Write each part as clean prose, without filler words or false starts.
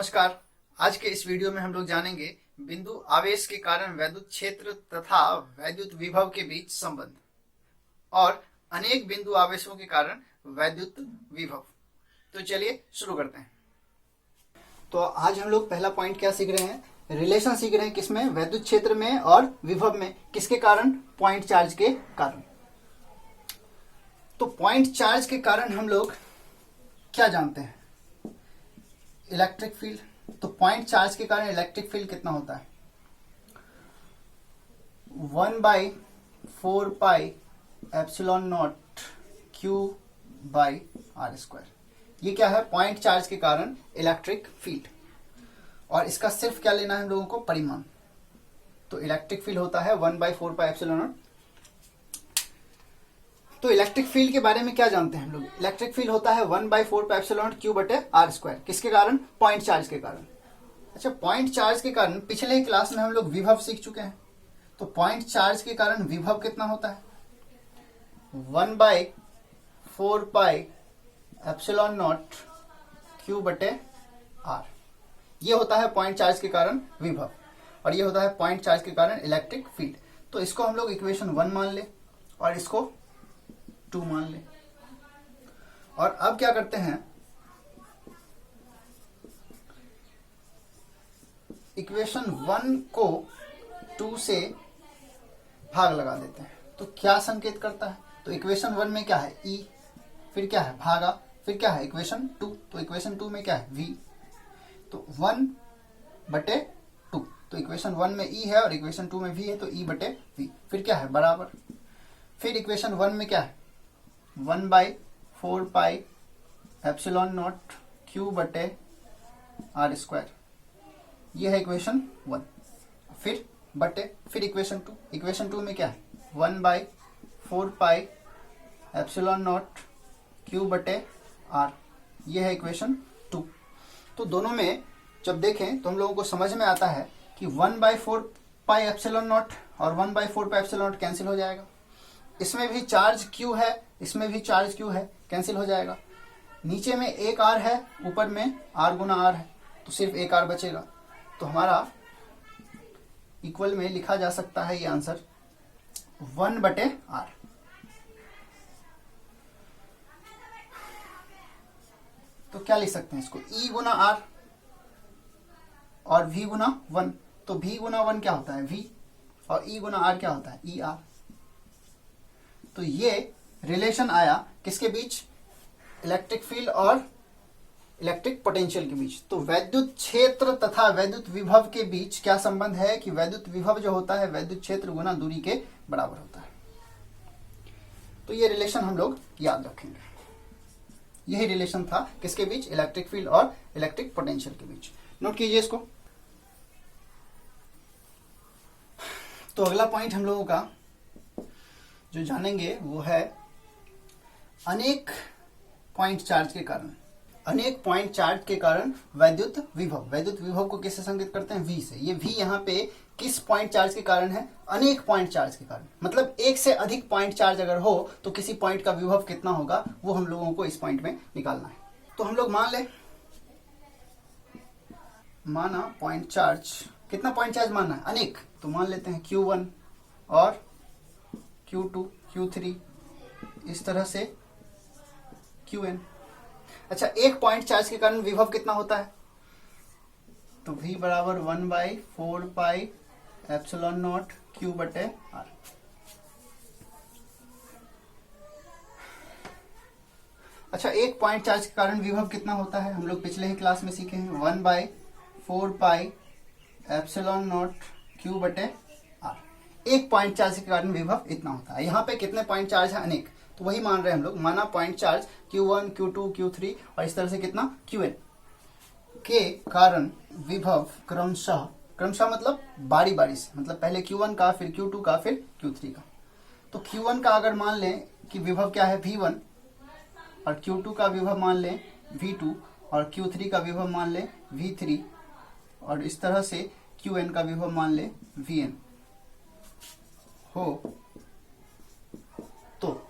नमस्कार। आज के इस वीडियो में हम लोग जानेंगे बिंदु आवेश के कारण वैद्युत क्षेत्र तथा वैद्युत विभव के बीच संबंध और अनेक बिंदु आवेशों के कारण वैद्युत विभव। तो चलिए शुरू करते हैं। तो आज हम लोग पहला पॉइंट क्या सीख रहे हैं? रिलेशन सीख रहे हैं। किसमें? वैद्युत क्षेत्र में और विभव में। किसके कारण? पॉइंट चार्ज के कारण। तो पॉइंट चार्ज के कारण हम लोग क्या जानते हैं? Electric field. तो पॉइंट चार्ज के कारण इलेक्ट्रिक फील्ड कितना होता है? 1/4 पाई एप्सिलॉन नॉट Q/r²। ये क्या है? पॉइंट चार्ज के कारण इलेक्ट्रिक फील्ड। और इसका सिर्फ क्या लेना है हम लोगों को? परिमाण। तो इलेक्ट्रिक फील्ड होता है 1/4 पाई एप्सिलॉन नॉट। तो इलेक्ट्रिक फील्ड के बारे में क्या जानते हैं हम लोग? इलेक्ट्रिक फील्ड होता है 1/4 पाई एप्सिलॉन नॉट Q/r²। किसके कारण? पॉइंट चार्ज के कारण। अच्छा, पॉइंट चार्ज के कारण पिछले क्लास में हम लोग विभव सीख चुके हैं। तो पॉइंट चार्ज के कारण विभव कितना होता है? 1/4 पाई एप्सिलॉन नॉट Q/r। ये होता है पॉइंट चार्ज के कारण विभव और ये होता है पॉइंट चार्ज के कारण इलेक्ट्रिक फील्ड। तो इसको हम लोग इक्वेशन 1 मान ले और इसको 2 मान ले। और अब क्या करते हैं? इक्वेशन 1 को 2 से भाग लगा देते हैं। तो क्या संकेत करता है? तो इक्वेशन 1 में क्या है? E, फिर क्या है? भागा, फिर क्या है? इक्वेशन 2। तो इक्वेशन 2 में क्या है? V। तो 1/2। तो इक्वेशन 1 में E है और इक्वेशन 2 में V है, तो E/V। फिर क्या है? बराबर। फिर इक्वेशन 1 में क्या है? 1/4 पाई एप्सिलॉन नॉट Q/r²। ये है इक्वेशन 1। फिर फिर इक्वेशन 2। इक्वेशन 2 में क्या है? 1/4 पाई एप्सिलॉन नॉट Q/r। ये है इक्वेशन 2। तो दोनों में जब देखें तो हम लोगों को समझ में आता है कि 1/4 पाई एप्सिलॉन नॉट और 1/4 पाई एप्सिलॉन नॉट कैंसिल हो जाएगा। इसमें भी चार्ज Q है, इसमें भी चार्ज Q है, कैंसिल हो जाएगा। नीचे में एक R है, ऊपर में R गुना R है, तो सिर्फ एक R बचेगा। तो हमारा इक्वल में लिखा जा सकता है ये आंसर 1/R। तो क्या लिख सकते हैं इसको? E गुना R और V गुना 1। तो V गुना 1 क्या होता है? V। और E गुना R क्या होता है? ER। तो ये रिलेशन आया किसके बीच? इलेक्ट्रिक फील्ड और इलेक्ट्रिक पोटेंशियल के बीच। तो वैद्युत क्षेत्र तथा वैद्युत विभव के बीच क्या संबंध है कि वैद्युत विभव जो होता है वैद्युत क्षेत्र गुना दूरी के बराबर होता है। तो ये रिलेशन हम लोग याद रखेंगे। यही रिलेशन था किसके बीच? इलेक्ट्रिक फील्ड और इलेक्ट्रिक पोटेंशियल के बीच। नोट कीजिए इसको। तो अगला पॉइंट हम लोगों का जो जानेंगे वो है अनेक पॉइंट चार्ज के कारण। अनेक पॉइंट चार्ज के कारण वैद्युत विभव। वैद्युत विभव को किससे संकेत करते हैं? V से। ये V यहाँ पे किस पॉइंट चार्ज के कारण है? अनेक पॉइंट चार्ज के कारण। मतलब एक से अधिक पॉइंट चार्ज अगर हो तो किसी पॉइंट का विभव कितना होगा वो हम लोगों को इस पॉइंट में निकालना है। तो हम लोग मान ले, माना पॉइंट चार्ज, कितना पॉइंट चार्ज मानना है? अनेक। तो मान लेते हैं Q1 और Q2, Q3, इस तरह से Qn। अच्छा, एक पॉइंट चार्ज के कारण विभव कितना होता है? तो V बराबर 1/4 पाई एप्सिलॉन नॉट Q/r। अच्छा, एक पॉइंट चार्ज के कारण विभव कितना होता है? हम लोग पिछले ही क्लास में सीखे हैं 1/4 पाई एप्सिलॉन नॉट Q/r। एक पॉइंट चार्ज के कारण विभव इतना होता है। यहाँ पे कितने पॉइंट चार्ज है? अनेक। तो वही मान रहे हैं हम लोग। माना point charge Q1, Q2, Q3 और इस तरह से कितना? Qn के कारण विभव क्रमशः मतलब बारी बारी से, मतलब पहले Q1 का, फिर Q2 का, फिर Q3 का। तो Q1 का अगर मान लें कि विभव क्या है? V1। और Q2 का विभव मान लें V2 और Q3 का विभव मान लें V3 और इस तरह से Qn का विभव मान लें Vn हो तो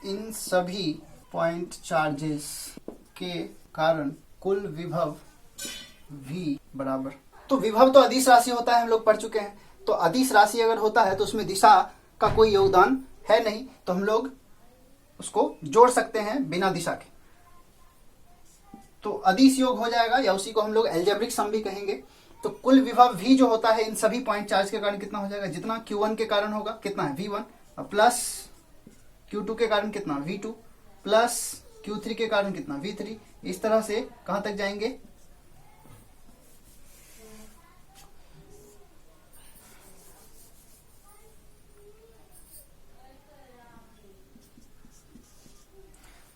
इन सभी पॉइंट चार्जेस के कारण कुल विभव V बराबर, तो विभव तो अदिश राशि होता है, हम लोग पढ़ चुके हैं। तो अदिश राशि अगर होता है तो उसमें दिशा का कोई योगदान है नहीं, तो हम लोग उसको जोड़ सकते हैं बिना दिशा के, तो अदिश योग हो जाएगा, या उसी को हम लोग एल्जेब्रिक सम भी कहेंगे। तो कुल विभव V जो होता है इन सभी पॉइंट चार्ज के कारण कितना हो जाएगा, जितना Q1 के कारण होगा कितना है V1, प्लस Q2 के कारण कितना V2, प्लस Q3 के कारण कितना V3। इस तरह से कहां तक जाएंगे,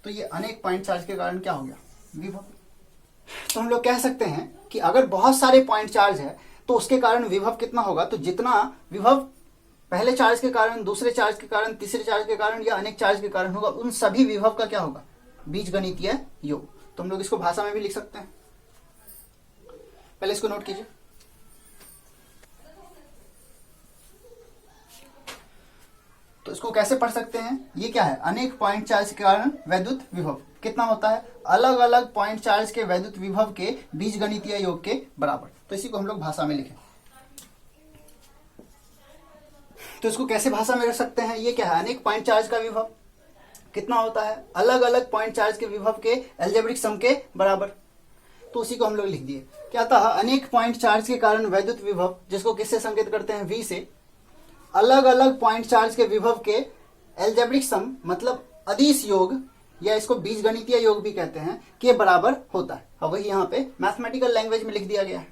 तो ये अनेक पॉइंट चार्ज के कारण क्या हो गया, विभव। तो हम लोग कह सकते हैं कि अगर बहुत सारे पॉइंट चार्ज है तो उसके कारण विभव कितना होगा, तो जितना विभव पहले चार्ज के कारण, दूसरे चार्ज के कारण, तीसरे चार्ज के कारण या अनेक चार्ज के कारण होगा, उन सभी विभव का क्या होगा, बीजगणितीय योग। तो हम लोग इसको भाषा में भी लिख सकते हैं, पहले इसको नोट कीजिए। तो इसको कैसे पढ़ सकते हैं, ये क्या है, अनेक पॉइंट चार्ज के कारण वैद्युत विभव कितना होता है, अलग अलग पॉइंट चार्ज के वैद्युत विभव के बीजगणितीय योग के बराबर। तो इसी को हम लोग भाषा में लिखें, तो इसको कैसे भाषा में रख सकते हैं, ये क्या है, अनेक पॉइंट चार्ज का विभव कितना होता है, अलग अलग पॉइंट चार्ज के विभव के एल्जेब्रिक सम के बराबर। तो उसी को हम लोग लिख दिए, क्या था, अनेक पॉइंट चार्ज के कारण वैद्युत विभव, जिसको किससे संकेत करते हैं, V से, अलग अलग पॉइंट चार्ज के विभव के एल्जेब्रिक सम मतलब अदिश योग, या इसको बीजगणितीय योग भी कहते हैं, के बराबर होता है। अब वही यहाँ पे मैथमेटिकल लैंग्वेज में लिख दिया गया है।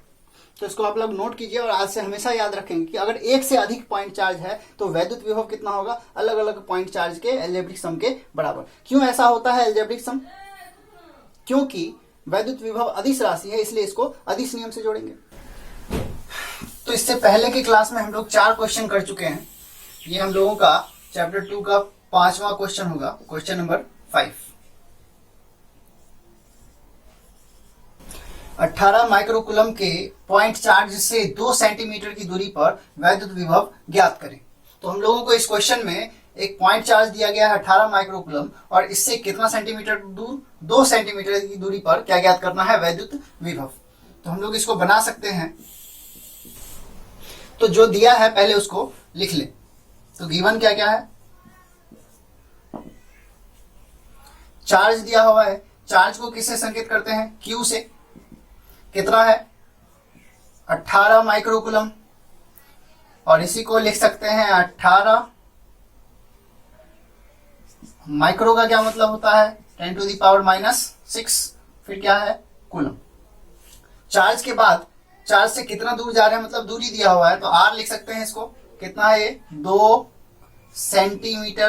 तो इसको आप लोग नोट कीजिए और आज से हमेशा याद रखेंगे कि अगर एक से अधिक पॉइंट चार्ज है तो वैद्युत विभव कितना होगा, अलग अलग पॉइंट चार्ज के एल्जेब्रिक सम के बराबर। क्यों ऐसा होता है एल्जेब्रिक सम, क्योंकि वैद्युत विभव अदिश राशि है, इसलिए इसको अदिश नियम से जोड़ेंगे। तो इससे पहले की क्लास में हम लोग 4 क्वेश्चन कर चुके हैं। ये हम लोगों का चैप्टर 2 का 5वां क्वेश्चन होगा, क्वेश्चन नंबर 5। 18 माइक्रोकूलम के पॉइंट चार्ज से 2 सेंटीमीटर की दूरी पर वैद्युत विभव ज्ञात करें। तो हम लोगों को इस क्वेश्चन में एक पॉइंट चार्ज दिया गया है 18 माइक्रोकूलम, और इससे कितना सेंटीमीटर दूर, 2 सेंटीमीटर की दूरी पर क्या ज्ञात करना है, वैद्युत विभव। तो हम लोग इसको बना सकते हैं। तो जो दिया है पहले उसको लिख ले। तो गिवन क्या क्या है, चार्ज दिया हुआ है, चार्ज को किससे संकेत करते हैं, Q से, कितना है 18 माइक्रोकूलम, और इसी को लिख सकते हैं 18 माइक्रो का क्या मतलब होता है, 10⁻⁻�6, फिर क्या है कूलम। चार्ज के बाद चार्ज से कितना दूर जा रहे हैं, मतलब दूरी दिया हुआ है, तो R लिख सकते हैं इसको, कितना है 2 सेंटीमीटर।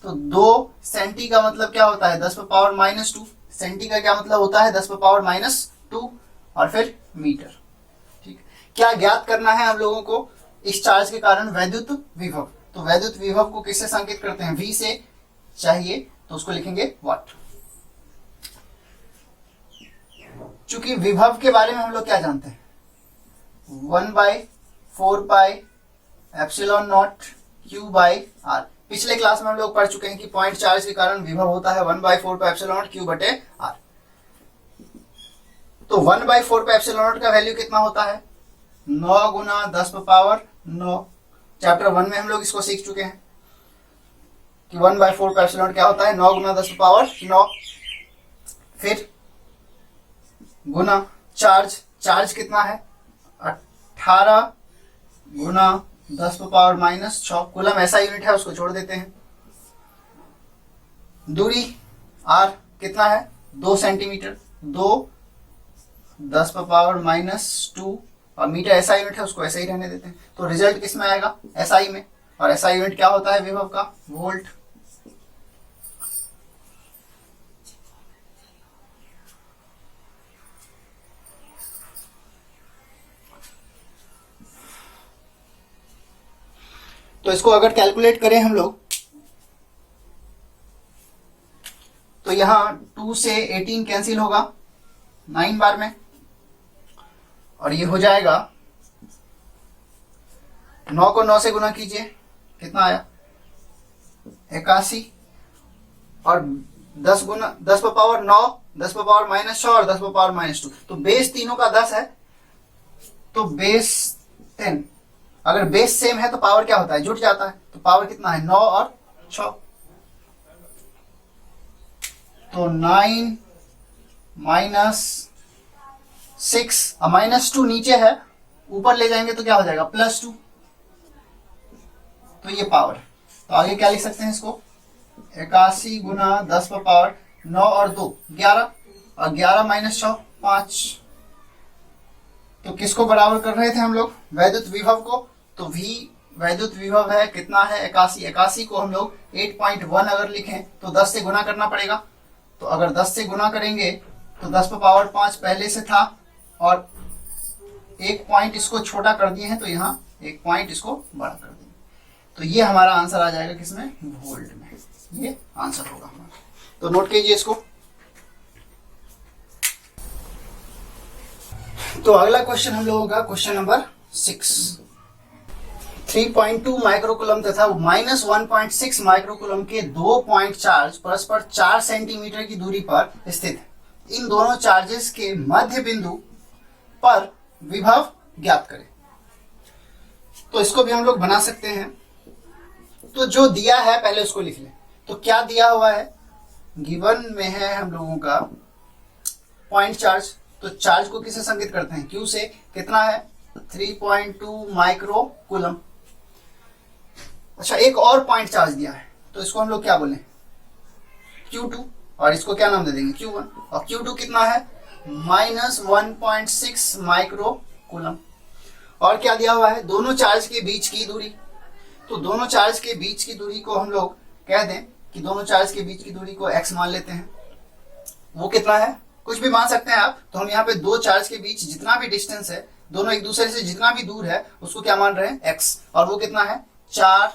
तो 2 सेंटी का मतलब क्या होता है, 10⁻²। सेंटी का क्या मतलब होता है, 10⁻², और फिर मीटर। ठीक, क्या ज्ञात करना है हम लोगों को, इस चार्ज के कारण वैद्युत विभव। तो वैद्युत विभव को किससे संकेत करते हैं, V से चाहिए, तो उसको लिखेंगे वाट। चूंकि विभव के बारे में हम लोग क्या जानते हैं, 1/4πε0 Q/r। पिछले क्लास में हम लोग पढ़ चुके हैं कि पॉइंट चार्ज के कारण विभव होता है 1/4πε0 Q/r। तो 1/4πε0 का वैल्यू कितना होता है, 9 गुना 10⁻9। चैप्टर 1 में हम लोग इसको सीख चुके हैं कि 1/4πε0 क्या होता है, 9 गुना 10⁻9। फिर गुना चार्ज, चार्ज कितना है 18 गुना 10⁻⁻6। कूलम ऐसा यूनिट है, उसको छोड़ देते हैं। दूरी R कितना है 2 सेंटीमीटर, 2 10⁻⁻2, और मीटर ऐसा यूनिट है, उसको ऐसे ही रहने देते हैं। तो रिजल्ट किस में आएगा, SI में, और SI यूनिट क्या होता है विभव का, वोल्ट। तो इसको अगर कैलकुलेट करें हम लोग, तो यहां 2 से 18 कैंसिल होगा 9 बार में, और ये हो जाएगा 9 को 9 से गुना कीजिए, कितना आया 81, और 10 गुना 10 पर पावर 9, 10 पर पावर -6 और 10 पर पावर -2। तो बेस तीनों का 10 है, तो बेस 10। अगर बेस सेम है तो पावर क्या होता है, जुट जाता है। तो पावर कितना है, 9 और 6। तो 9 -6 और -2 नीचे है, ऊपर ले जाएंगे तो क्या हो जाएगा, +2। तो ये पावर। तो आगे क्या लिख सकते हैं इसको, 81 गुना 10 पर पावर 9 और 2 11, और 11 -6 5। तो किसको बराबर कर रहे थे हम लोग, वैद्युत विभव को। तो V वैद्युत विभव है कितना है, 81। 81 को हम लोग 8.1 अगर लिखें तो 10 से गुना करना पड़ेगा। तो अगर 10 से गुना करेंगे तो 10 पर पावर 5 पहले से था, और एक पॉइंट इसको छोटा कर दिए हैं, तो यहाँ एक पॉइंट इसको बड़ा कर दिए। तो ये हमारा आंसर आ जाएगा किसमें, वोल्ट में। ये आंसर होगा हमारा। तो नोट कीजिए इसको। तो अगला क्वेश्चन हम लोगों का क्वेश्चन नंबर 6। 3.2 माइक्रोकूलम तथा -1.6 माइक्रोकूलम के 2 पॉइंट चार्ज परस्पर 4 सेंटीमीटर की दूरी पर स्थित है। इन दोनों चार्जेस के मध्य बिंदु पर विभव ज्ञात करें। तो इसको भी हम लोग बना सकते हैं। तो जो दिया है पहले उसको लिख लें। तो क्या दिया हुआ है, गिवन में है हम लोगों का पॉइंट चार्ज। तो चार्ज को किससे संकेत करते हैं, Q से। कितना है, 3.2 माइक्रोकूलम। अच्छा, एक और पॉइंट चार्ज दिया है, तो इसको हम लोग क्या बोलें, Q2, और इसको क्या नाम दे देंगे, Q1। और Q2 कितना है, -1.6 माइक्रोकूलम। और क्या दिया हुआ है, दोनों चार्ज के बीच की दूरी। तो दोनों चार्ज के बीच की दूरी को हम लोग कह दें कि दोनों चार्ज के बीच की दूरी को x मान लेते हैं। वो कितना है, कुछ भी मान सकते हैं आप। तो हम यहाँ पे दो चार्ज के बीच जितना भी डिस्टेंस है, दोनों एक दूसरे से जितना भी दूर है, उसको क्या मान रहे हैं, x। और वो कितना है, 4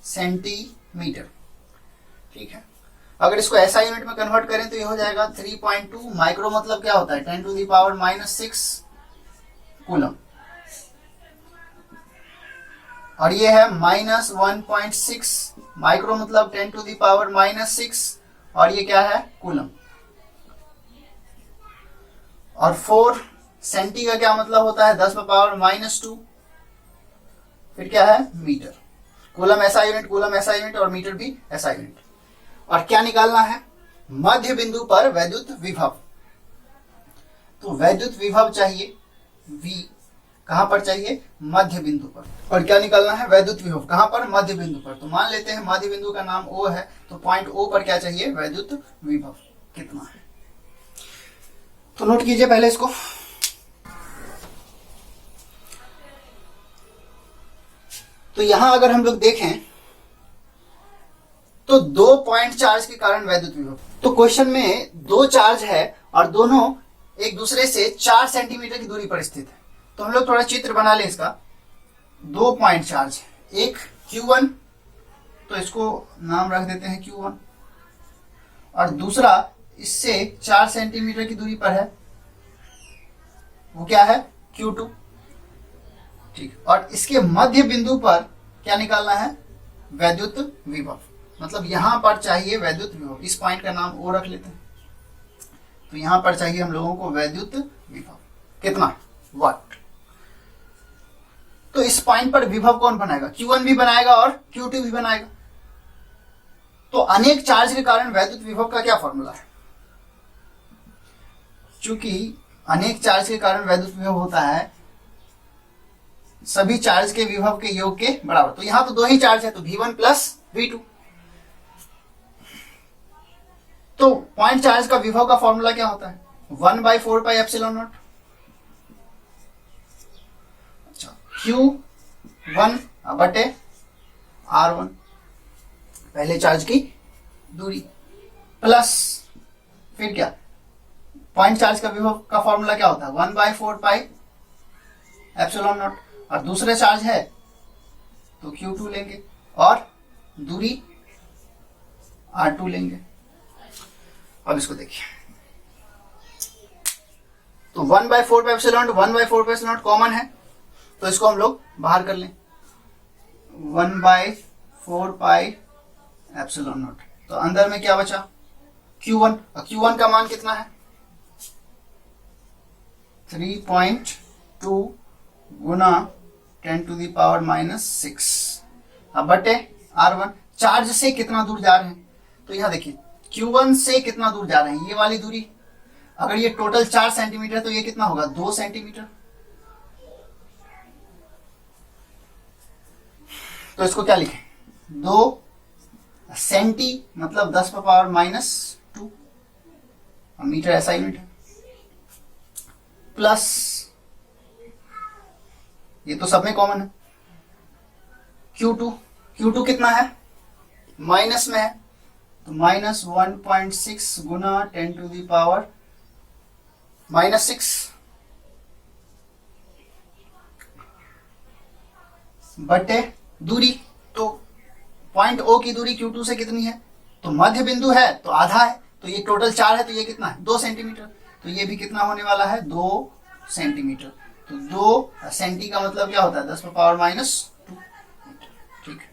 सेंटीमीटर। ठीक है। अगर इसको ऐसा यूनिट में कन्वर्ट करें तो ये हो जाएगा 3.2 माइक्रो, मतलब क्या होता है, 10⁻⁻6 कूलम। और ये है -1.6 माइक्रो, मतलब 10⁻⁻6, और ये क्या है, कूलम। और 4 सेंटी का क्या मतलब होता है, 10⁻⁻²। फिर क्या है, मीटर। कूलम ऐसा यूनिट, कूलम ऐसा यूनिट, और मीटर भी ऐसा यूनिट। और क्या निकालना है, मध्य बिंदु पर वैद्युत विभव। तो वैद्युत विभव चाहिए V, कहां पर चाहिए, मध्य बिंदु पर। और क्या निकालना है, वैद्युत विभव कहां पर, मध्य बिंदु पर। तो मान लेते हैं मध्य बिंदु का नाम O है, तो पॉइंट O पर क्या चाहिए, वैद्युत विभव कितना है। तो नोट कीजिए पहले इसको। तो यहां अगर हम लोग देखें तो 2 पॉइंट चार्ज के कारण वैद्युत विभव। तो क्वेश्चन में 2 चार्ज है और दोनों एक दूसरे से 4 सेंटीमीटर की दूरी पर स्थित है। तो हम लोग थोड़ा चित्र बना लें इसका। 2 पॉइंट चार्ज, एक Q1, तो इसको नाम रख देते हैं Q1, और दूसरा इससे 4 सेंटीमीटर की दूरी पर है, वो क्या है, Q2। ठीक। और इसके मध्य बिंदु पर क्या निकालना है, वैद्युत विभव। मतलब यहां पर चाहिए वैद्युत विभव। इस पॉइंट का नाम O रख लेते हैं। तो यहां पर चाहिए हम लोगों को वैद्युत विभव कितना, वाट। तो इस पॉइंट पर विभव कौन बनाएगा, Q1 भी बनाएगा और Q2 भी बनाएगा। तो अनेक चार्ज के कारण वैद्युत विभव का क्या फॉर्मूला है, चूंकि अनेक चार्ज के कारण वैद्युत विभव होता है सभी चार्ज के विभव के योग के बराबर। तो यहां तो 2 ही चार्ज है, तो V1 प्लस V2। तो पॉइंट चार्ज का विभव का फॉर्मूला क्या होता है, 1/4πε0। अच्छा, Q1 बटे R1, पहले चार्ज की दूरी, प्लस फिर क्या, पॉइंट चार्ज का विभव का फॉर्मूला क्या होता है, 1/4πε0। और दूसरा चार्ज है तो Q2 लेंगे और दूरी R2 लेंगे। अब इसको देखिए, तो 1/4πε0, 1/4πε0 कॉमन है, तो इसको हम लोग बाहर कर लें। 1/4πε0 तो अंदर में क्या बचा Q1। Q1 का मान कितना है 3.2 गुना 10⁻⁻6 अब बटे R1। चार्ज से कितना दूर जा रहे हैं, तो यहां देखिए Q1 से कितना दूर जा रहे हैं, ये वाली दूरी। अगर ये टोटल 4 सेंटीमीटर तो ये कितना होगा 2 सेंटीमीटर। तो इसको क्या लिखें 2 सेंटी मतलब 10⁻⁻2 मीटर ऐसा यूनिट है, प्लस ये तो सब में कॉमन है Q2 कितना है माइनस में है, तो -1.6 गुना 10⁻⁻6 बटे दूरी। तो पॉइंट O की दूरी Q2 से कितनी है, तो मध्य बिंदु है तो आधा है, तो ये टोटल 4 है, तो ये कितना है 2 सेंटीमीटर। तो ये भी कितना होने वाला है 2 सेंटीमीटर। तो 2 सेंटी का मतलब क्या होता है 10⁻⁻2। ठीक है,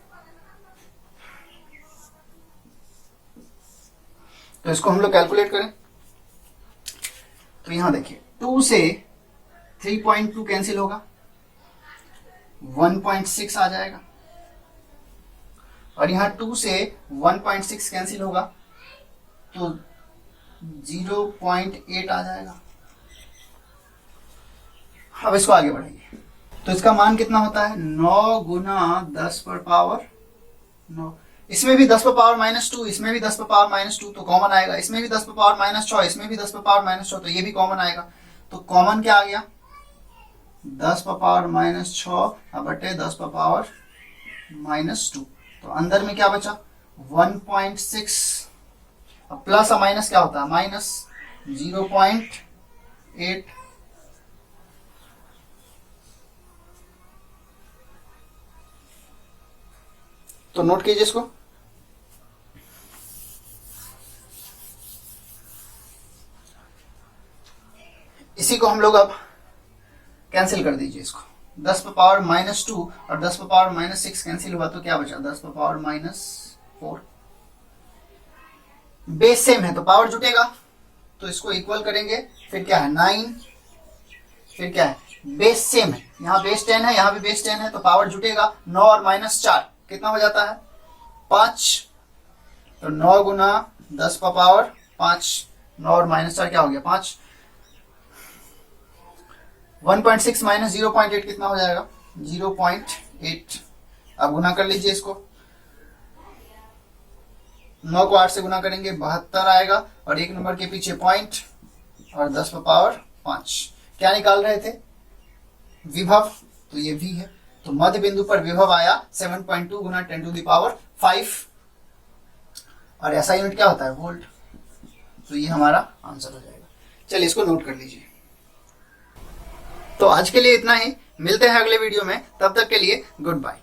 तो इसको हम लोग कैलकुलेट करें। तो यहां देखिए 2 से 3.2 कैंसिल होगा, 1.6 आ जाएगा, और यहां 2 से 1.6 कैंसिल होगा तो 0.8 आ जाएगा। अब इसको आगे बढ़ाइए, तो इसका मान कितना होता है 9 गुना 10⁻9। इसमें भी 10⁻⁻2, इसमें भी 10⁻⁻2 तो कॉमन आएगा, इसमें भी 10⁻⁻6, इसमें भी 10⁻⁻6 तो ये भी कॉमन आएगा। तो कॉमन क्या आ गया 10⁻⁻6 बटे 10⁻⁻2। तो अंदर में क्या बचा 1.6। अब प्लस और माइनस क्या होता है माइनस 0.8। तो नोट कीजिए इसको। इसी को हम लोग अब कैंसिल कर दीजिए इसको। 10⁻⁻2 और 10⁻⁻6 कैंसिल हुआ तो क्या बचा 10⁻⁻4। बेस सेम है तो पावर जुटेगा, तो इसको इक्वल करेंगे। फिर क्या है 9, फिर क्या है बेस सेम है, यहाँ बेस 10 है, यहाँ भी बेस 10 है, तो पावर जुटेगा। 9 और -4 कितना हो जाता है 5। तो 9 गुना 10⁻5, 9 और -4 क्या हो गया 5। 1.6 माइनस 0.8 कितना हो जाएगा 0.8। अब गुना कर लीजिए इसको, 9 को 8 से गुना करेंगे 72 आएगा, और एक नंबर के पीछे पॉइंट और 10⁻5। क्या निकाल रहे थे विभव, तो ये V है। तो मध्य बिंदु पर विभव आया 7.2 गुना 10⁵, और ऐसा यूनिट क्या होता है वोल्ट। तो ये हमारा आंसर हो जाएगा। चलिए इसको नोट कर लीजिए। तो आज के लिए इतना ही, मिलते हैं अगले वीडियो में, तब तक के लिए गुड बाय।